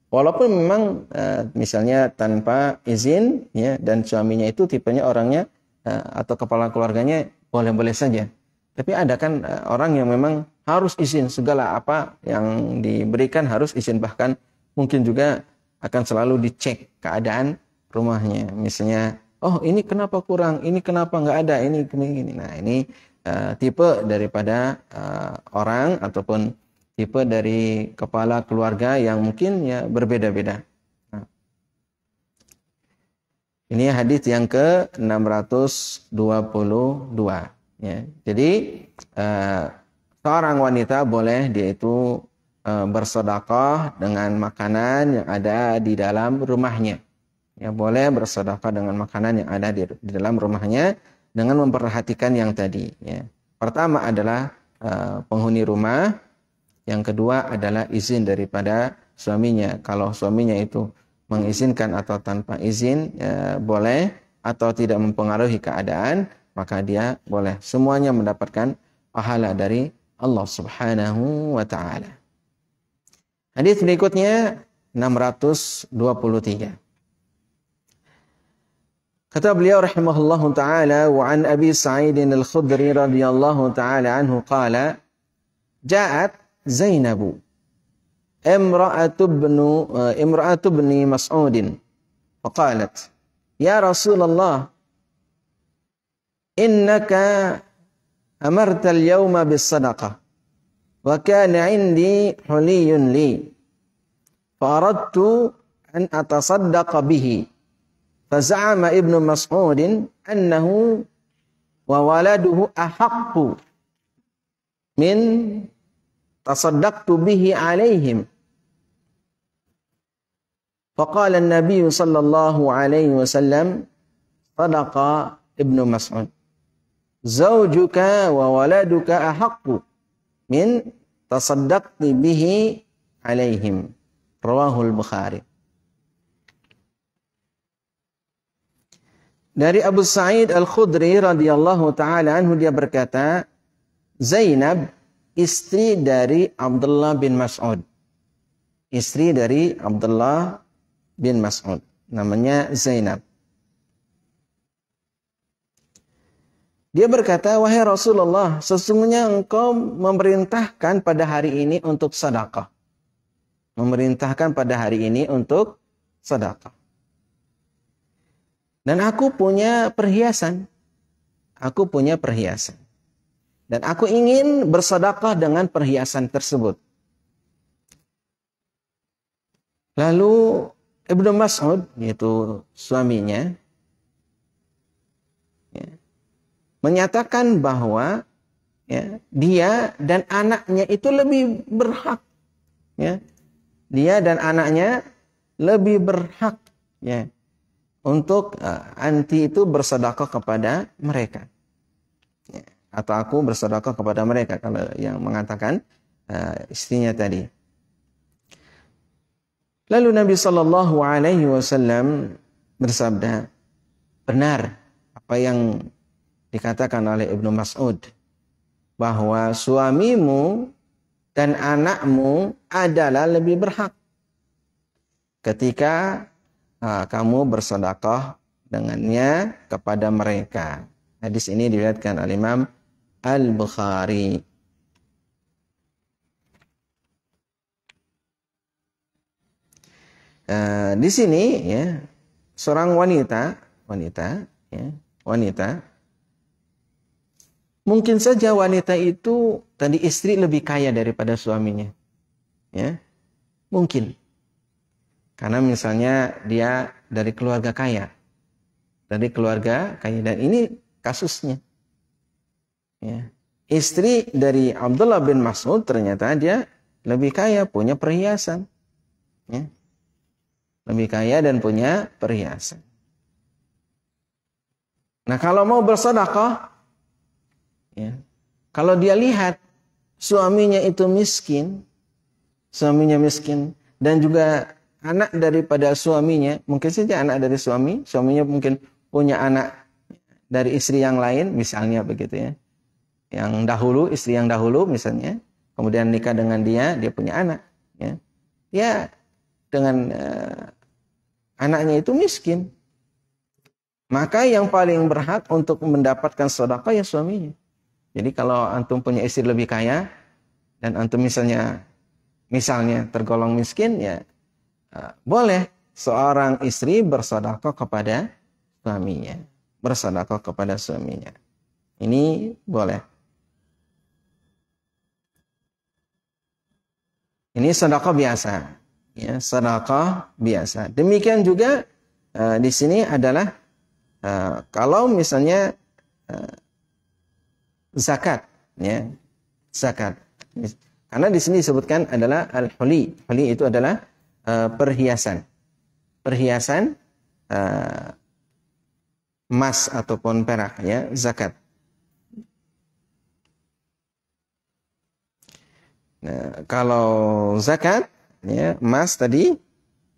Walaupun memang misalnya tanpa izin ya, dan suaminya itu tipenya orangnya atau kepala keluarganya boleh-boleh saja. Tapi ada kan orang yang memang harus izin, segala apa yang diberikan harus izin, bahkan mungkin juga akan selalu dicek keadaan rumahnya. Misalnya, oh ini kenapa kurang, ini kenapa nggak ada, ini gini. Nah ini tipe daripada orang ataupun tipe dari kepala keluarga yang mungkin ya berbeda-beda. Nah, ini hadis yang ke-622. Ya. Jadi seorang wanita boleh dia itu bersedekah dengan makanan yang ada di dalam rumahnya. Ya, boleh bersedekah dengan makanan yang ada di dalam rumahnya dengan memperhatikan yang tadi. Ya. Pertama adalah penghuni rumah, yang kedua adalah izin daripada suaminya. Kalau suaminya itu mengizinkan atau tanpa izin boleh, atau tidak mempengaruhi keadaan, maka dia boleh. Semuanya mendapatkan pahala dari Allah Subhanahu wa taala. Hadis berikutnya 623. Kata beliau rahimahullahu taala, wa an Abi Sa'id al-Khudri radhiyallahu taala anhu qala, ja'at Zainab imra'atu ibni Mas'ud faqalat, ya Rasulullah, innaka amarta al-yawma bis-sadaqah wa kana 'indi huliyun li fa aradtu an atasaddaqa bihi. فزعم ابن مسعود أنه وولده أحق من تصدقت به عليهم. فقال النبي صلى الله عليه وسلم صدق ابن مسعود زوجك وولدك أحق من تصدقت به عليهم. رواه البخاري. Dari Abu Sa'id Al-Khudri radhiyallahu taala anhu, dia berkata, Zainab istri dari Abdullah bin Mas'ud. Istri dari Abdullah bin Mas'ud, namanya Zainab. Dia berkata, wahai Rasulullah, sesungguhnya engkau memerintahkan pada hari ini untuk sedekah. Memerintahkan pada hari ini untuk sedekah. Dan aku punya perhiasan. Aku punya perhiasan. Dan aku ingin bersedekah dengan perhiasan tersebut. Lalu Ibnu Mas'ud, yaitu suaminya, ya, menyatakan bahwa ya, dia dan anaknya itu lebih berhak. Ya. Dia dan anaknya lebih berhak. Ya. Untuk anti itu bersedekah kepada mereka, ya, atau aku bersedekah kepada mereka, kalau yang mengatakan istrinya tadi. Lalu Nabi Shallallahu Alaihi Wasallam bersabda, benar apa yang dikatakan oleh Ibnu Mas'ud, bahwa suamimu dan anakmu adalah lebih berhak ketika kamu bersedekah dengannya kepada mereka. Hadis ini diriwayatkan oleh Imam Al-Bukhari. Di sini ya, seorang wanita, mungkin saja wanita itu tadi istri lebih kaya daripada suaminya, ya, mungkin. Karena misalnya dia dari keluarga kaya. dari keluarga kaya. Dan ini kasusnya. Ya. Istri dari Abdullah bin Mas'ud ternyata dia lebih kaya, punya perhiasan. Ya. Lebih kaya dan punya perhiasan. Nah, kalau mau bersedekah, ya, kalau dia lihat suaminya itu miskin, dan juga anak daripada suaminya, mungkin saja anak dari suaminya mungkin punya anak dari istri yang lain, misalnya begitu ya. Yang dahulu, istri yang dahulu misalnya, kemudian nikah dengan dia punya anak. Ya. Dia dengan anaknya itu miskin. Maka yang paling berhak untuk mendapatkan sedekah ya suaminya. Jadi kalau antum punya istri lebih kaya, dan antum misalnya tergolong miskin, ya boleh seorang istri bersedekah kepada suaminya. Bersedekah kepada suaminya. Ini boleh. Ini sedekah biasa. Ya, sedekah biasa. Demikian juga di sini adalah kalau misalnya zakat, ya, zakat. Karena di sini disebutkan adalah al-huli. Huli itu adalah perhiasan. Perhiasan emas ataupun perak, ya, zakat. Nah, kalau zakat, ya, emas tadi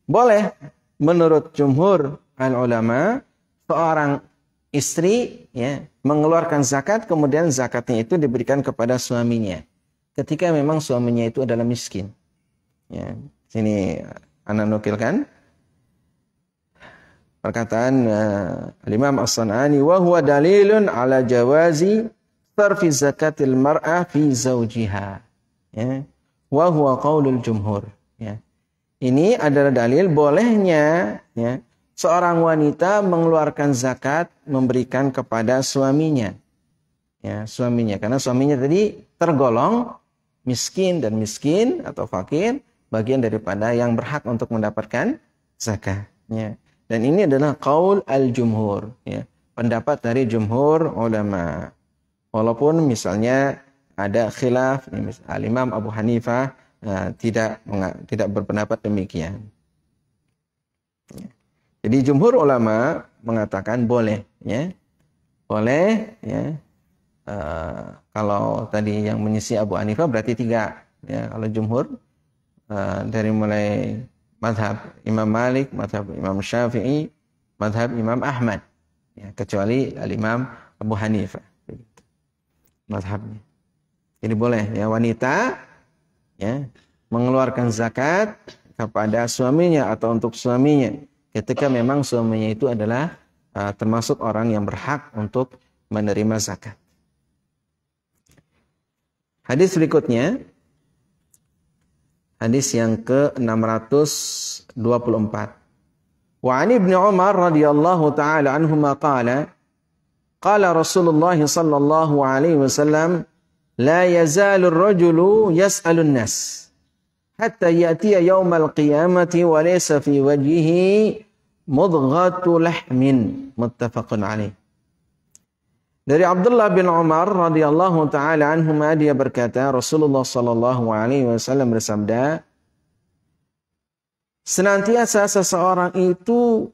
boleh menurut jumhur al-ulama seorang istri, ya, mengeluarkan zakat, kemudian zakatnya itu diberikan kepada suaminya ketika memang suaminya itu adalah miskin. Ya, sini ana nukilkan perkataan Imam As-San'ani, wa huwa dalilun ala jawazi sarfi zakatil mar'ah fi zawjiha. Ya, wa huwa qaulul jumhur. Ya. Ini adalah dalil bolehnya, ya, seorang wanita mengeluarkan zakat memberikan kepada suaminya. Ya, suaminya, karena suaminya tadi tergolong miskin, dan miskin atau fakir bagian daripada yang berhak untuk mendapatkan zakat. Ya. Dan ini adalah qaul al-jumhur, ya, pendapat dari jumhur ulama. Walaupun misalnya ada khilaf, al-Imam Abu Hanifah tidak berpendapat demikian. Ya. Jadi jumhur ulama mengatakan boleh, ya, boleh, ya. Kalau tadi yang menyisi Abu Hanifah berarti 3, ya. Kalau jumhur dari mulai madhab Imam Malik, madhab Imam Syafi'i, madhab Imam Ahmad, ya, kecuali al-Imam Abu Hanifah, madhabnya. Jadi boleh, ya, wanita, ya, mengeluarkan zakat kepada suaminya atau untuk suaminya ketika memang suaminya itu adalah termasuk orang yang berhak untuk menerima zakat. Hadis berikutnya, hadis yang ke-624. Wa 'an Ibnu Umar radhiyallahu taala anhuma qala Rasulullah sallallahu alaihi wasallam la yazalu ar-rajulu yas'alu an-nas hatta ya'tiya yaumal qiyamati wa laysa fi wajhihi mudghatu lahmin, muttafaqun alaih. Dari Abdullah bin Umar radhiyallahu taala anhuma, dia berkata, Rasulullah sallallahu alaihi wasallam bersabda, senantiasa seseorang itu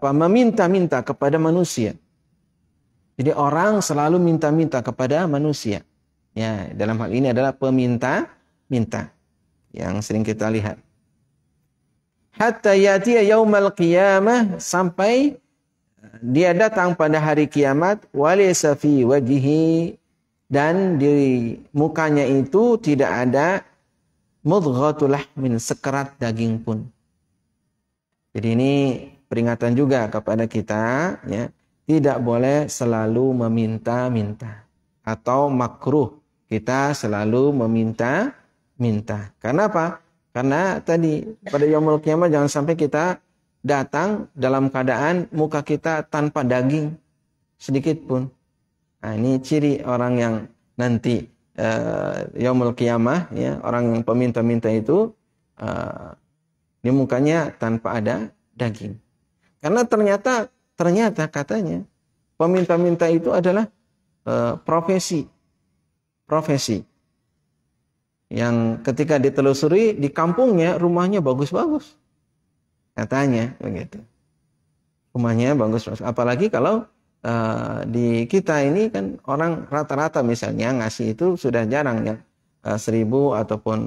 meminta-minta kepada manusia. Jadi orang selalu minta-minta kepada manusia. Ya, dalam hal ini adalah peminta-minta yang sering kita lihat. Hatta yatiya yaumal qiyamah, sampai dia datang pada hari kiamat, walaysa fi wajhihi, dan di mukanya itu tidak ada mudghatul lahmin, sekerat daging pun. Jadi ini peringatan juga kepada kita, ya, tidak boleh selalu meminta-minta, atau makruh kita selalu meminta-minta. Karena apa? Karena tadi pada yaumul qiyamah jangan sampai kita datang dalam keadaan muka kita tanpa daging sedikit pun. Nah, ini ciri orang yang nanti yaumul qiyamah, ya, orang yang peminta-minta itu di mukanya tanpa ada daging. Karena ternyata katanya peminta-minta itu adalah profesi yang ketika ditelusuri di kampungnya rumahnya bagus-bagus, katanya begitu. Rumahnya bagus, apalagi kalau di kita ini kan orang rata-rata misalnya ngasih itu sudah jarang ya, 1.000 ataupun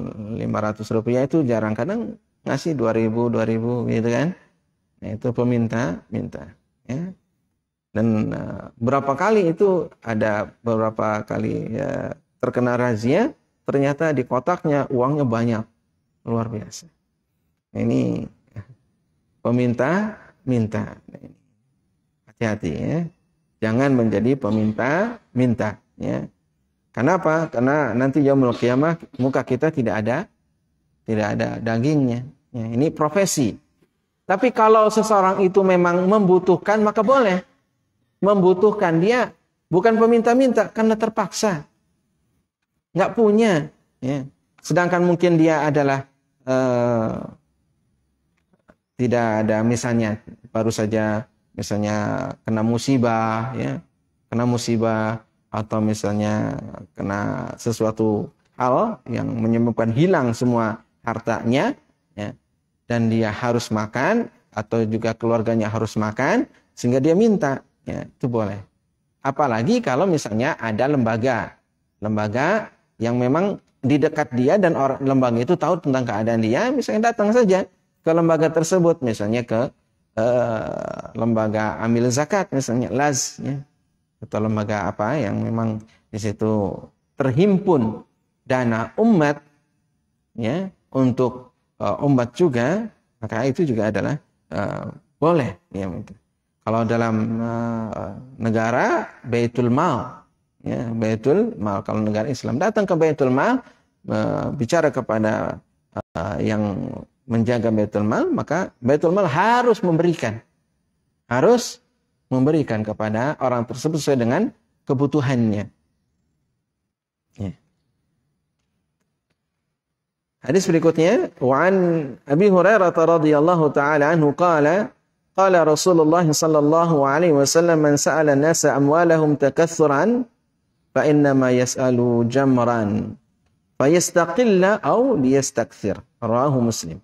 500 rupiah itu jarang, kadang ngasih 2.000 gitu kan. Nah, itu minta ya. Dan berapa kali itu ada beberapa kali ya, terkena razia, ternyata di kotaknya uangnya banyak, luar biasa. Nah, ini peminta-minta. Nah, hati-hati ya, jangan menjadi peminta-minta ya. Kenapa? Karena nanti yaumul qiyamah muka kita tidak ada dagingnya. Ya, ini profesi. Tapi kalau seseorang itu memang membutuhkan, maka boleh. Membutuhkan, dia bukan peminta-minta karena terpaksa, nggak punya ya. Sedangkan mungkin dia adalah tidak ada, misalnya baru saja misalnya kena musibah ya, atau misalnya kena sesuatu hal yang menyebabkan hilang semua hartanya ya, dan dia harus makan atau juga keluarganya harus makan, sehingga dia minta. Ya, itu boleh. Apalagi kalau misalnya ada lembaga yang memang di dekat dia dan orang lembaga itu tahu tentang keadaan dia, misalnya datang saja ke lembaga tersebut, misalnya ke lembaga amil zakat, misalnya LAZ, ya, atau lembaga apa yang memang di situ terhimpun dana umat, ya, untuk umat juga, maka itu juga adalah boleh, ya. Kalau dalam negara Baitul Mal, ya, Baitul Mal. Kalau negara Islam datang ke Baitul Mal, bicara kepada yang menjaga Baitul Mal, maka Baitul Mal harus memberikan kepada orang tersebut sesuai dengan kebutuhannya. Ya. Hadis berikutnya, wa an Abi Hurairah radhiyallahu taala anhu qala qala Rasulullah sallallahu alaihi wasallam man sa'ala an-nasa amwalahum takaththuran fa inna ma yas'alu jamran fayastaqilla aw liyastakthir. Rawahu Muslim.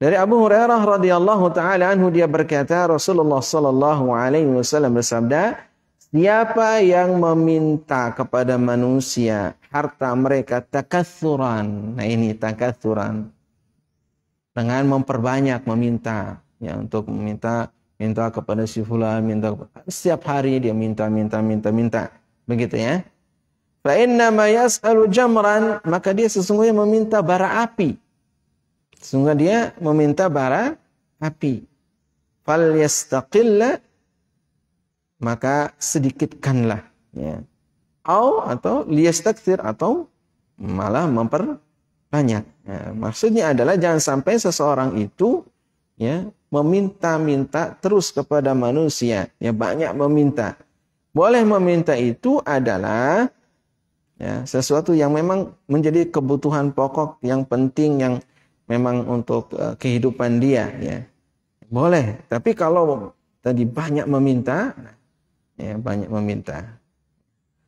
Dari Abu Hurairah radhiyallahu taala anhu, dia berkata, Rasulullah sallallahu alaihi wasallam bersabda, siapa yang meminta kepada manusia harta mereka takatsuran. Nah, ini takatsuran, dengan memperbanyak meminta, ya, untuk minta kepada si fulan, minta setiap hari dia minta begitu ya. Fa inna ma yas'alu jamran, maka dia sesungguhnya meminta bara api. Sesungguhnya dia meminta bara api. Fal yastaqilla, maka sedikitkanlah, ya. Atau liyastakthir, atau malah memperbanyak. Ya, maksudnya adalah jangan sampai seseorang itu, ya, meminta-minta terus kepada manusia, ya, banyak meminta. Boleh meminta itu adalah, ya, sesuatu yang memang menjadi kebutuhan pokok yang penting, yang memang untuk kehidupan dia, ya, boleh. Tapi kalau tadi banyak meminta, ya, banyak meminta,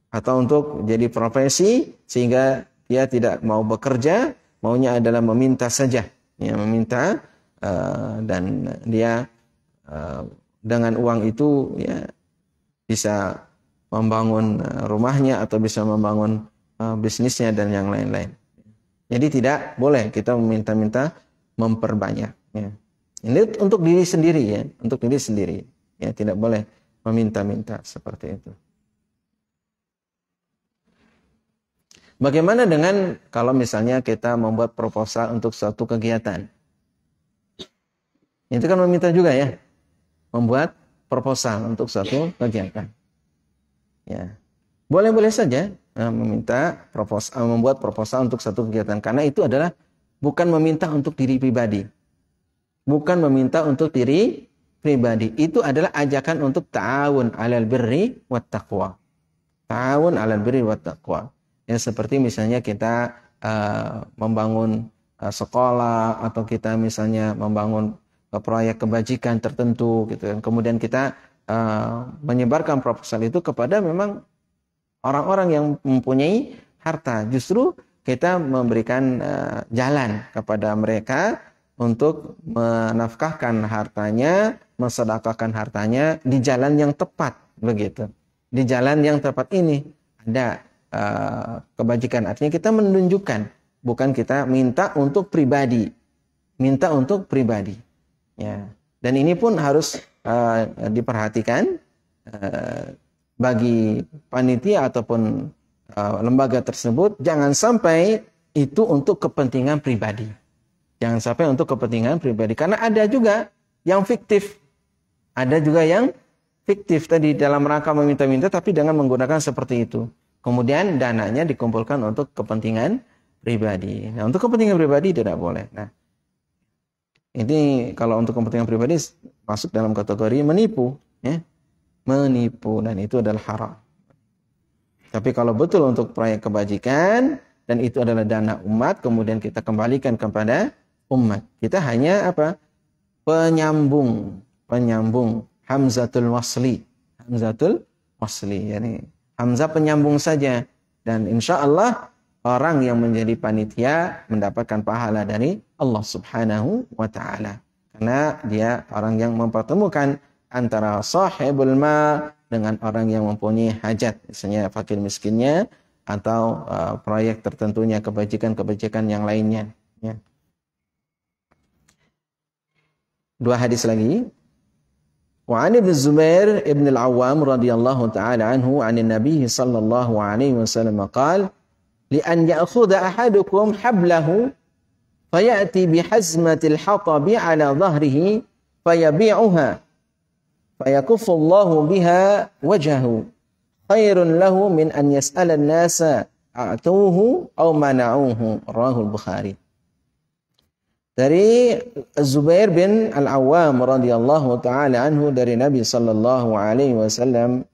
atau untuk jadi profesi sehingga dia tidak mau bekerja, maunya adalah meminta saja, ya, meminta, dan dia dengan uang itu, ya, bisa membangun rumahnya atau bisa membangun bisnisnya dan yang lain-lain. Jadi tidak boleh kita meminta-minta memperbanyak, ya. Ini untuk diri sendiri, ya, untuk diri sendiri, ya, tidak boleh meminta-minta seperti itu. Bagaimana dengan kalau misalnya kita membuat proposal untuk suatu kegiatan? Itu kan meminta juga, ya, membuat proposal untuk suatu kegiatan. Ya, boleh-boleh saja membuat proposal untuk satu kegiatan, karena itu adalah bukan meminta untuk diri pribadi. Bukan meminta untuk diri pribadi. Itu adalah ajakan untuk ta'awun 'alal birri wat taqwa. Ta'awun 'alal birri wat taqwa. Ya, seperti misalnya kita membangun sekolah, atau kita misalnya membangun proyek kebajikan tertentu gitu kan. Kemudian kita menyebarkan proposal itu kepada memang orang-orang yang mempunyai harta. Justru kita memberikan jalan kepada mereka untuk menafkahkan hartanya, mensedekahkan hartanya di jalan yang tepat, begitu. Di jalan yang tepat ini ada kebajikan. Artinya kita menunjukkan, bukan kita minta untuk pribadi. Minta untuk pribadi. Ya. Dan ini pun harus diperhatikan bagi panitia ataupun lembaga tersebut, jangan sampai itu untuk kepentingan pribadi. Jangan sampai untuk kepentingan pribadi. Karena ada juga yang fiktif. Ada juga yang fiktif tadi dalam rangka meminta-minta tapi dengan menggunakan seperti itu. Kemudian dananya dikumpulkan untuk kepentingan pribadi. Nah, untuk kepentingan pribadi tidak boleh. Nah, ini kalau untuk kepentingan pribadi masuk dalam kategori menipu, ya. Menipu, dan itu adalah haram. Tapi kalau betul untuk proyek kebajikan dan itu adalah dana umat, kemudian kita kembalikan kepada umat. Kita hanya apa? Penyambung hamzatul wasli. Hamzatul wasli, yani hamzah penyambung saja, dan insya Allah orang yang menjadi panitia mendapatkan pahala dari Allah Subhanahu wa taala. Karena dia orang yang mempertemukan antara sahibul mal dengan orang yang mempunyai hajat, misalnya fakir miskinnya atau proyek tertentunya, kebajikan-kebajikan yang lainnya, ya. Dua hadis lagi. Wa 'an Ibnu Zubair ibn al-Awwam radhiyallahu ta'ala anhu 'anil Nabi sallallahu alaihi wasallam qala li an ya'khudha ahadukum hablahu fayati bihazmatil hatabi 'ala dhahrihi fayabi'uha fayakuffu Allahu biha wajhahu khairun lahu min an yas'ala an-nasa a'tuhu aw mana'uhu. Rahul Bukhari. Dari Zubair bin Al-Awwam radhiyallahu taala anhu dari Nabi sallallahu alaihi wasallam,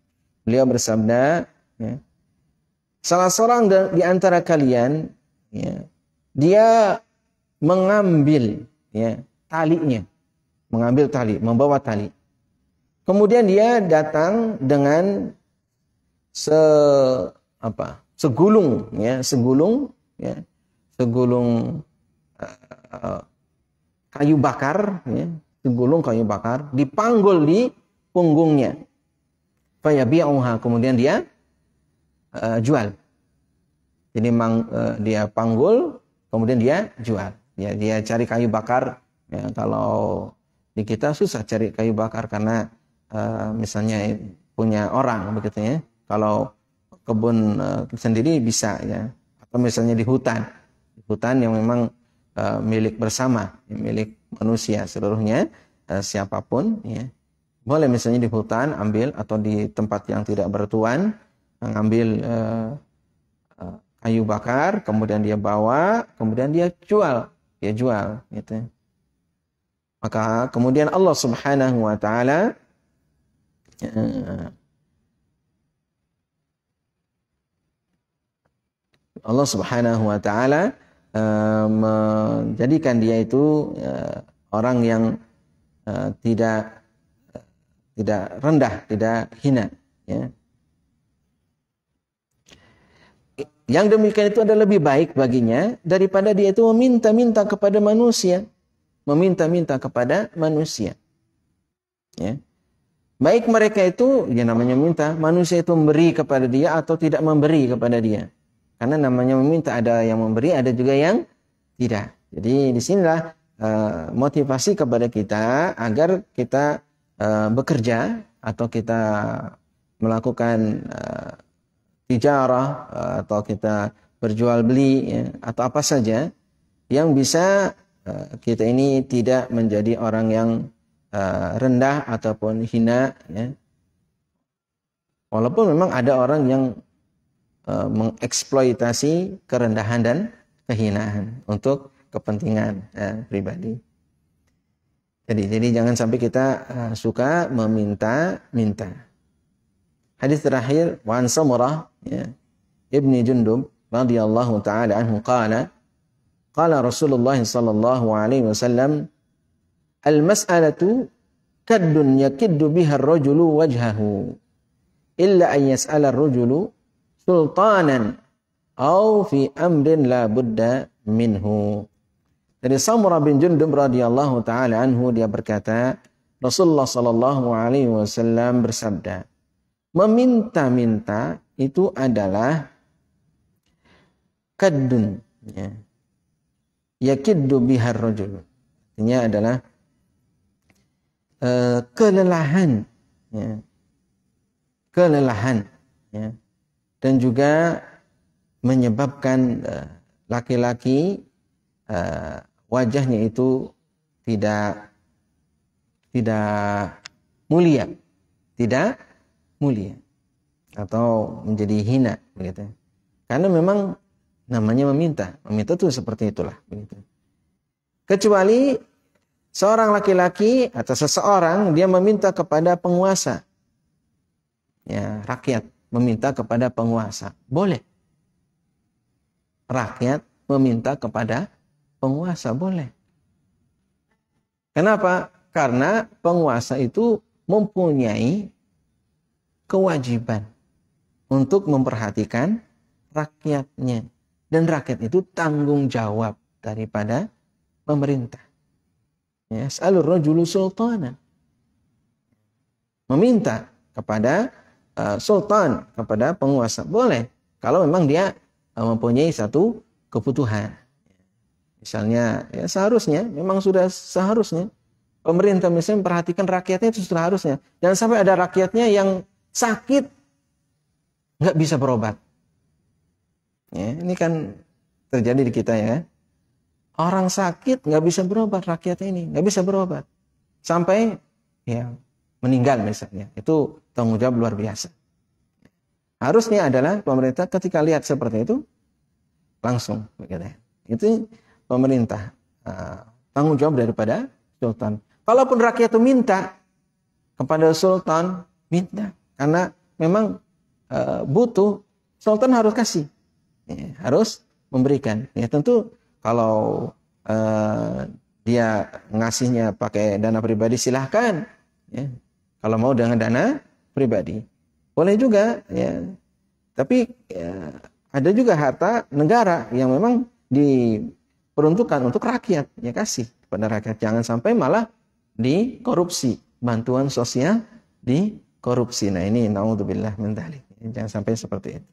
beliau bersabda, ya, salah seorang di antara kalian, ya, dia mengambil, ya, talinya, mengambil tali, membawa tali. Kemudian dia datang dengan segulung, ya, segulung kayu bakar, ya, segulung kayu bakar, dipanggul di punggungnya. Fayabi'uha, kemudian dia jual. Jadi dia panggul, kemudian dia jual. Ya, dia cari kayu bakar. Ya, kalau di kita susah cari kayu bakar karena misalnya punya orang begitu, ya. Kalau kebun sendiri bisa, ya. Atau misalnya di hutan yang memang milik bersama, milik manusia seluruhnya, siapapun, ya. Boleh misalnya di hutan ambil, atau di tempat yang tidak bertuan mengambil kayu bakar, kemudian dia bawa, kemudian dia jual, gitu. Maka kemudian Allah Subhanahu wa taala menjadikan dia itu orang yang tidak rendah, tidak hina, ya. Yang demikian itu adalah lebih baik baginya daripada dia itu meminta-minta kepada manusia, ya. Baik mereka itu, ya namanya minta, manusia itu memberi kepada dia atau tidak memberi kepada dia. Karena namanya meminta, ada yang memberi, ada juga yang tidak. Jadi disinilah motivasi kepada kita agar kita bekerja atau kita melakukan tijarah atau kita berjual beli, ya, atau apa saja yang bisa kita ini tidak menjadi orang yang rendah ataupun hina, ya. Walaupun memang ada orang yang mengeksploitasi kerendahan dan kehinaan untuk kepentingan pribadi. Jadi jangan sampai kita suka meminta-minta. Hadis terakhir, wa an Samurah, ya, Ibni Jundub radhiyallahu taala anhu qala Rasulullah sallallahu alaihi wasallam al-mas'alatu kaddun yakiddu biha ar-rajulu wajhahu illa an yas'ala ar-rajulu sultanan aw fi amrin la budda minhu. Dari Samurah bin Jundub radhiyallahu taala anhu, dia berkata, Rasulullah sallallahu alaihi wasallam bersabda, meminta-minta itu adalah kaddun, ya, yakiddu bihar rajul, artinya adalah kelelahan, ya, kelelahan, ya, dan juga menyebabkan laki-laki wajahnya itu tidak mulia, tidak mulia atau menjadi hina, begitu. Karena memang namanya meminta itu seperti itulah, begitu. Kecuali seorang laki-laki atau seseorang dia meminta kepada penguasa, ya, rakyat meminta kepada penguasa, boleh. Rakyat meminta kepada penguasa, boleh. Kenapa? Karena penguasa itu mempunyai kewajiban untuk memperhatikan rakyatnya. Dan rakyat itu tanggung jawab daripada pemerintah. Yas'alur rajulu sultanan. Meminta kepada sultan, kepada penguasa, boleh. Kalau memang dia mempunyai satu kebutuhan. Misalnya, ya seharusnya, memang sudah seharusnya pemerintah misalnya memperhatikan rakyatnya, itu sudah harusnya. Jangan sampai ada rakyatnya yang sakit nggak bisa berobat. Ya, ini kan terjadi di kita, ya. Orang sakit nggak bisa berobat, rakyat ini nggak bisa berobat sampai ya meninggal misalnya. Itu tanggung jawab luar biasa. Harusnya adalah pemerintah ketika lihat seperti itu langsung, begitu. Itu pemerintah tanggung jawab daripada sultan. Kalaupun rakyat itu minta kepada sultan, minta karena memang butuh, sultan harus kasih, ya, harus memberikan. Ya tentu kalau dia ngasihnya pakai dana pribadi silahkan, ya. Kalau mau dengan dana pribadi boleh juga, ya. Tapi ya, ada juga harta negara yang memang diperuntukkan untuk rakyat, ya kasih kepada rakyat. Jangan sampai malah dikorupsi, bantuan sosial dikorupsi. Nah ini naudzubillah min dzalik. Jangan sampai seperti itu.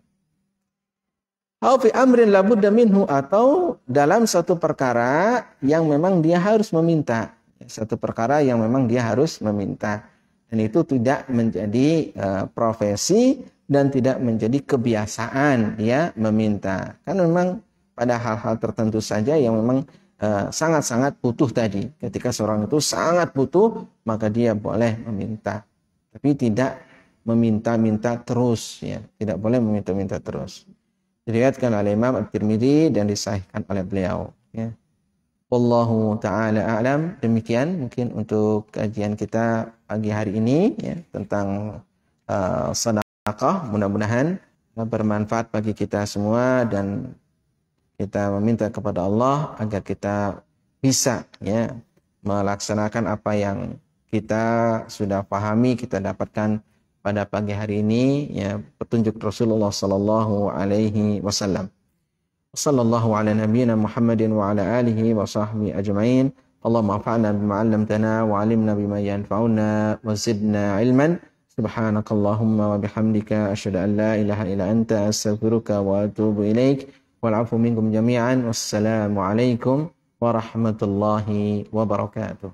Au fi amrin la budda minhu, atau dalam satu perkara yang memang dia harus meminta. Satu perkara yang memang dia harus meminta. Dan itu tidak menjadi profesi dan tidak menjadi kebiasaan dia meminta. Kan memang pada hal-hal tertentu saja yang memang sangat-sangat butuh tadi. Ketika seorang itu sangat butuh, maka dia boleh meminta. Tapi tidak meminta-minta terus, ya. Tidak boleh meminta-minta terus. Diriwayatkan oleh Imam At-Tirmidzi dan disahihkan oleh beliau, ya. Wallahu ta'ala a'lam. Demikian mungkin untuk kajian kita pagi hari ini, ya, tentang sedekah. Mudah-mudahan bermanfaat bagi kita semua dan kita meminta kepada Allah agar kita bisa, ya, melaksanakan apa yang kita sudah pahami, kita dapatkan pada pagi hari ini, ya, petunjuk Rasulullah sallallahu alaihi wasallam. Sallallahu ala nabiyyina Muhammadin wa ala alihi wa sahbihi ajma'in. Allahumma anfa'na bima 'allamtana wa 'allimna bima yanfa'una wa zidna 'ilman. Subhanakallahumma wa bihamdika asyhadu an la ilaha illa anta astaghfiruka wa atubu ilaik. Wal 'afu minkum jami'an. Wassalamu alaikum warahmatullahi wabarakatuh.